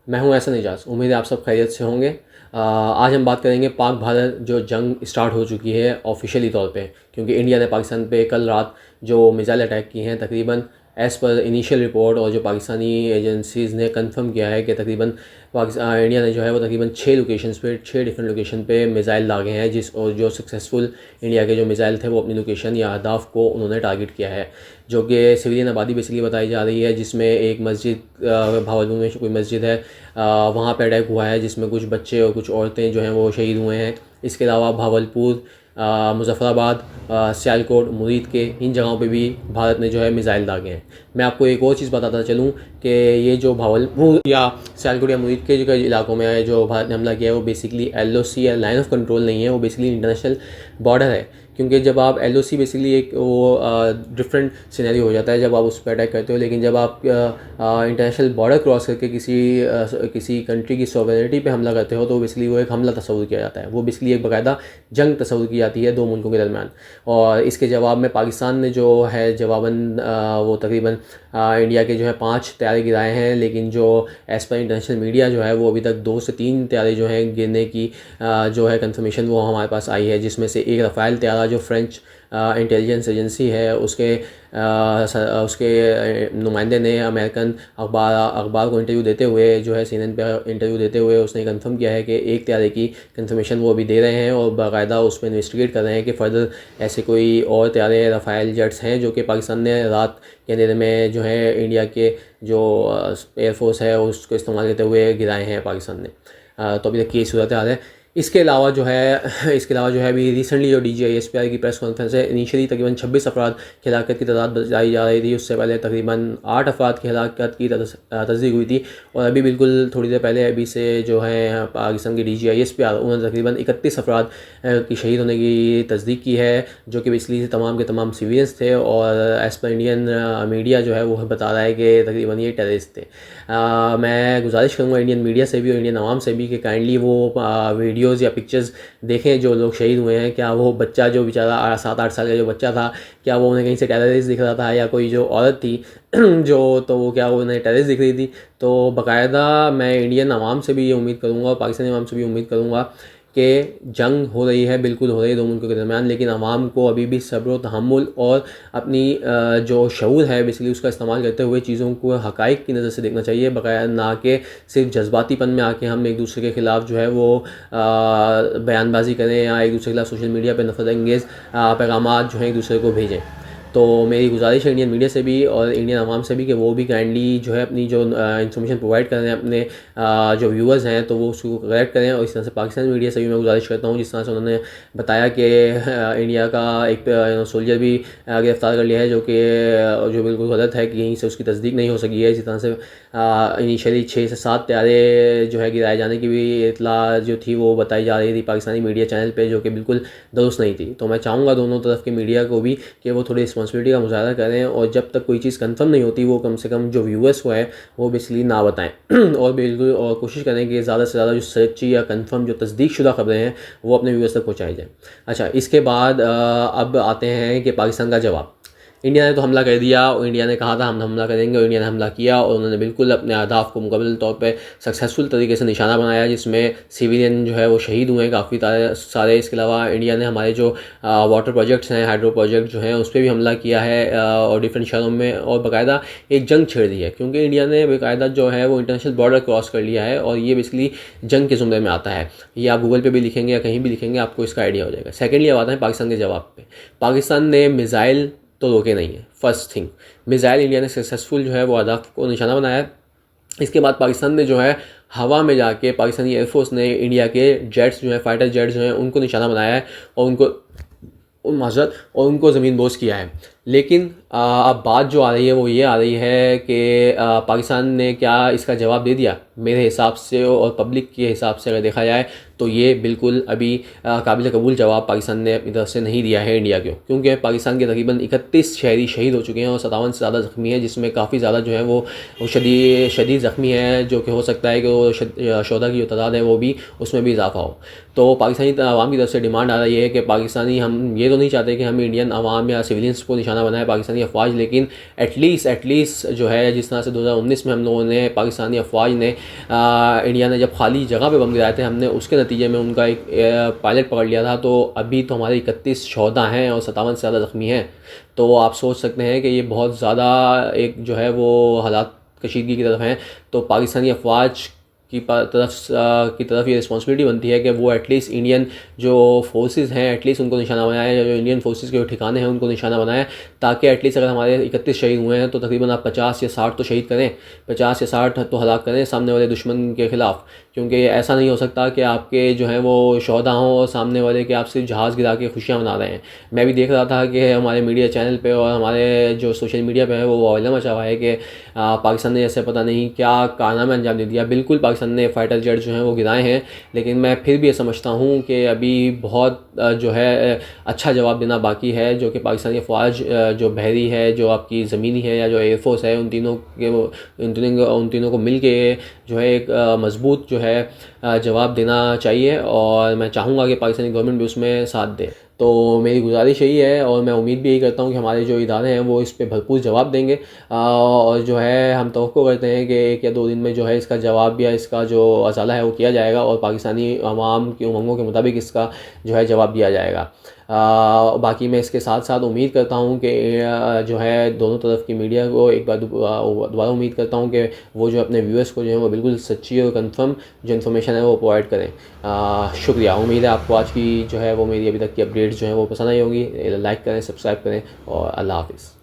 मैं हूं एहसन एजाज। उम्मीद है आप सब खैरियत से होंगे। आज हम बात करेंगे पाक भारत जो जंग स्टार्ट हो चुकी है ऑफिशियली तौर पे, क्योंकि इंडिया ने पाकिस्तान पे कल रात जो मिसाइल अटैक किए हैं तकरीबन एज़ पर इनिशियल रिपोर्ट और जो पाकिस्तानी एजेंसीज़ ने कंफर्म किया है कि तकरीबन इंडिया ने जो है वो तकरीबन 6 लोकेशंस पे 6 डिफरेंट लोकेशन पे मिसाइल दागे हैं, और जो सक्सेसफुल इंडिया के जो मिसाइल थे वो अपनी लोकेशन या अहदाफ को उन्होंने टारगेट किया है, जो कि सिविलियन आबादी बेसिकली बताई जा रही है, जिसमें एक मस्जिद भावलपुर में कोई मस्जिद है वहाँ पे अटैक हुआ है जिसमें कुछ बच्चे और कुछ औरतें जो हैं वो शहीद हुए हैं। इसके अलावा भावलपुर, मुज़फ़्फ़राबाद, सियालकोट, मुरीद के इन जगहों पे भी भारत ने जो है मिसाइल दागे हैं। मैं आपको एक और चीज़ बताता चलूँ कि ये जो भावलपुर या सियालकोट या मुरीद के जो इलाकों में है जो भारत ने हमला किया है वो बेसिकली LOC या लाइन ऑफ कंट्रोल नहीं है, वो बेसिकली इंटरनेशनल बॉर्डर है। क्योंकि जब आप LOC बेसिकली एक वो डिफरेंट सिनेरियो हो जाता है जब आप उस पर अटैक करते हो, लेकिन जब आप इंटरनेशनल बॉर्डर क्रॉस करके किसी कंट्री की सॉवरेनिटी पे हमला करते हो तो बेसिकली वो एक हमला तस्वुर किया जाता है। वो बेसिकली एक बाकायदा जंग तस्वुर की जाती है दो मुल्कों के दरमियान। और इसके जवाब में पाकिस्तान ने जो है जवाबन वो तकरीबन इंडिया के जो है 5 तैयारे गिराए हैं, लेकिन जो एज़ पर इंटरनेशनल मीडिया जो है वो अभी तक 2 से 3 तैयारे जो हैं गिरने की जो है कंफर्मेशन वो हमारे पास आई है, जिसमें से एक रफ़ाइल तैयारा जो फ्रेंच इंटेलिजेंस एजेंसी है उसके नुमाइंदे ने अमेरिकन अखबार को इंटरव्यू देते हुए जो है CNN पे इंटरव्यू देते हुए उसने कंफर्म किया है कि एक तैयारे की कंफर्मेशन वो अभी दे रहे हैं और बाकायदा उस पर इन्वेस्टिगेट कर रहे हैं कि फ़र्दर ऐसे कोई और तैयारे रफ़ाइल जेट्स हैं जो कि पाकिस्तान ने रात के अंधेरे में जो है इंडिया के जो एयरफोर्स है उसको इस्तेमाल करते हुए गिराए हैं पाकिस्तान ने। तो अभी तक ये सूरत हाल है। इसके अलावा जो है अभी रिसेंटली जो DGISPI की प्रेस कॉन्फ्रेंस है, इनिशियली तकरीबन 26 अफराद की हलाकत की तादाद बताई जा रही थी। उससे पहले तकरीबन 8 अफराद की हलाकत की तस्दीक हुई थी, और अभी बिल्कुल थोड़ी देर पहले अभी से जो है पाकिस्तान की DGISPI उन्होंने तकरीबन 31 अफराद की शहीद होने की तस्दीक की है, जो कि बेसिकली तमाम के तमाम सिविलियंस थे। और एज़ पर इंडियन मीडिया जो है वो बता रहा है कि तकरीबन ये टेररिस्ट थे। मैं गुजारिश करूँगा इंडियन मीडिया से भी और इंडियन आवाम से भी कि काइंडली वो वीडियोज़ या पिक्चर्स देखें जो लोग शहीद हुए हैं। क्या वो बच्चा जो बेचारा 7-8 साल का जो बच्चा था, क्या वो उन्हें कहीं से टेररिस्ट दिख रहा था, या कोई जो औरत थी जो तो वो क्या वो उन्हें टेररिस्ट दिख रही थी। तो बाकायदा मैं इंडियन आवाम से भी ये उम्मीद करूँगा और पाकिस्तानी आवाम से भी उम्मीद करूँगा कि जंग हो रही है, बिल्कुल हो रही है दो मुल्कों के दरमियान, लेकिन आवाम को अभी भी सब्र व तहम्मुल और अपनी जो शऊर है बेसिकली उसका इस्तेमाल करते हुए चीज़ों को हक़ाइक़ की नज़र से देखना चाहिए, बकाया ना कि सिर्फ जज्बातीपन में आके हम एक दूसरे के ख़िलाफ़ जो है वो बयानबाजी करें या एक दूसरे के खिलाफ सोशल मीडिया पर नफरत अंगेज़ पैगामात जो है एक दूसरे को भेजें। तो मेरी गुजारिश है इंडियन मीडिया से भी और इंडियन आवाम से भी कि वो भी काइंडली जो है अपनी जो इन्फॉर्मेशन प्रोवाइड कर रहे हैं अपने जो व्यूअर्स हैं तो वो उसको करेक्ट करें। और इस तरह से पाकिस्तानी मीडिया से भी मैं गुजारिश करता हूँ, जिस तरह से उन्होंने बताया कि इंडिया का एक सोल्जर भी गिरफ़्तार कर लिया है जो बिल्कुल गलत है कि यहीं से उसकी तस्दीक नहीं हो सकी है। इसी तरह से इनिशियली 6 से 7 तैयारे जो है गिराए जाने की भी इतला जो थी वो बताई जा रही थी पाकिस्तानी मीडिया चैनल पे, जो कि बिल्कुल दुरुस्त नहीं थी। तो मैं चाहूँगा दोनों तरफ के मीडिया को भी कि वो थोड़ी रिस्पॉन्सिबिलिटी का मुजाहरा करें, और जब तक कोई चीज़ कंफर्म नहीं होती वो कम से कम जो व्यूअर्स को है वो बेसिकली ना बताएं और बिल्कुल और कोशिश करें कि ज़्यादा से ज़्यादा जो सच्ची या कंफर्म जो तस्दीक शुदा खबरें हैं वो अपने व्यूअर्स तक पहुँचाई जाएँ। अच्छा, इसके बाद अब आते हैं कि पाकिस्तान का जवाब। इंडिया ने तो हमला कर दिया और इंडिया ने कहा था हम हमला करेंगे, और इंडिया ने हमला किया और उन्होंने बिल्कुल अपने अहदाफ को मुकम्मल तौर पे सक्सेसफुल तरीके से निशाना बनाया, जिसमें सिविलियन जो है वो शहीद हुए हैं काफ़ी सारे। इसके अलावा इंडिया ने हमारे जो वाटर प्रोजेक्ट्स हैं, हाइड्रो प्रोजेक्ट जो हैं उस पर भी हमला किया है और डिफरेंट शहरों में, और बाकायदा एक जंग छेड़ दी है, क्योंकि इंडिया ने बाकायदा जो है वो इंटरनेशनल बॉर्डर क्रॉस कर लिया है और ये बेसिकली जंग के ज़ुमरे में आता है। ये आप गूगल पे भी लिखेंगे या कहीं भी लिखेंगे आपको इसका आइडिया हो जाएगा। सेकेंडली अब आता है पाकिस्तान के जवाब पे। पाकिस्तान ने मिसाइल तो रोके नहीं है। फर्स्ट थिंग, मिसाइल इंडिया ने सक्सेसफुल जो है वो अहदाफ को निशाना बनाया है। इसके बाद पाकिस्तान ने जो है हवा में जाके पाकिस्तानी एयरफोर्स ने इंडिया के जेट्स जो है फाइटर जेट्स जो हैं उनको निशाना बनाया है और उनको ज़मीन बोझ किया है। लेकिन अब बात जो आ रही है वो ये आ रही है कि पाकिस्तान ने क्या इसका जवाब दे दिया। मेरे हिसाब से और पब्लिक के हिसाब से अगर देखा जाए तो ये बिल्कुल अभी काबिल कबूल जवाब पाकिस्तान ने अपनी तरफ से नहीं दिया है इंडिया को, क्योंकि पाकिस्तान के तकरीबन 31 शहरी शहीद हो चुके हैं और 57 से ज़्यादा ज़ख्मी हैं, जिसमें काफ़ी ज़्यादा जो है वो शदीद ज़ख्मी है, जो कि हो सकता है कि वो शोधा की जो तादाद है वो भी उसमें भी इजाफा हो। तो पाकिस्तानी आवाम की तरफ से डिमांड आ रही है कि पाकिस्तानी हम ये तो नहीं चाहते कि हम इंडियन आवाम या सिविलियंस को निशाना निशाना बनाया पाकिस्तानी अफवाज, लेकिन एटलीस्ट जो है जिस तरह से 2019 में हम लोगों ने पाकिस्तानी अफवाज ने इंडिया ने जब खाली जगह पे बम गिराए थे, हमने उसके नतीजे में उनका एक पायलट पकड़ लिया था। तो अभी तो हमारे 31 शहदा हैं और 57 से ज़्यादा ज़ख्मी हैं। तो आप सोच सकते हैं कि ये बहुत ज़्यादा एक जो है वो हालात कशीदगी की तरफ हैं। तो पाकिस्तानी अफवाज की तरफ ये रिस्पॉन्सिबिलिटी बनती है कि वो एटलीस्ट इंडियन जो फोर्सेस हैं एटलीस्ट उनको निशाना बनाए, या जो इंडियन फोर्सेस के ठिकाने हैं उनको निशाना बनाए, ताकि एटलीस्ट अगर हमारे 31 शहीद हुए हैं तो तकरीबन आप 50 या 60 तो शहीद करें, 50 या 60 तो हलाक करें सामने वाले दुश्मन के ख़िलाफ़। क्योंकि ऐसा नहीं हो सकता कि आपके जो हैं वो शहदा हों और सामने वाले के आप सिर्फ जहाज़ गिरा के खुशियाँ मना रहे हैं। मैं भी देख रहा था कि हमारे मीडिया चैनल पे और हमारे जो सोशल मीडिया पे है वो वायरल मचा हुआ है कि पाकिस्तान ने जैसे पता नहीं क्या कारनामा अंजाम दे दिया। बिल्कुल पाकिस्तान ने फ़ाइटर जेट जो हैं वो गिराए हैं, लेकिन मैं फिर भी ये समझता हूँ कि अभी बहुत जो है अच्छा जवाब देना बाकी है, जो कि पाकिस्तानी अफवाज जो बहरी है, जो आपकी ज़मीनी है, या जो एयरफोर्स है, उन तीनों को मिल के जो है एक मज़बूत जो है जवाब देना चाहिए। और मैं चाहूँगा कि पाकिस्तानी गवर्नमेंट भी उसमें साथ दे। तो मेरी गुजारिश यही है और मैं उम्मीद भी यही करता हूँ कि हमारे जो इदारे हैं वो इस पे भरपूर जवाब देंगे। और जो है हम तवक्को करते हैं कि 1 या 2 दिन में जो है इसका जवाब या इसका जो अज़ाला है वो किया जाएगा और पाकिस्तानी अवाम की उमंगों के मुताबिक इसका जो है जवाब दिया जाएगा। बाकी मैं इसके साथ साथ उम्मीद करता हूँ कि जो है दोनों तरफ की मीडिया को एक बार दोबारा उम्मीद करता हूँ कि वो जो अपने व्यूअर्स को जो है वो बिल्कुल सच्ची और कंफर्म जो इन्फॉर्मेशन है वो प्रोवाइड करें। शुक्रिया। उम्मीद है आपको आज की जो है वो मेरी अभी तक की अपडेट्स जो है वो पसंद आई होंगी। लाइक करें, सब्सक्राइब करें और अल्लाह हाफ़िज़।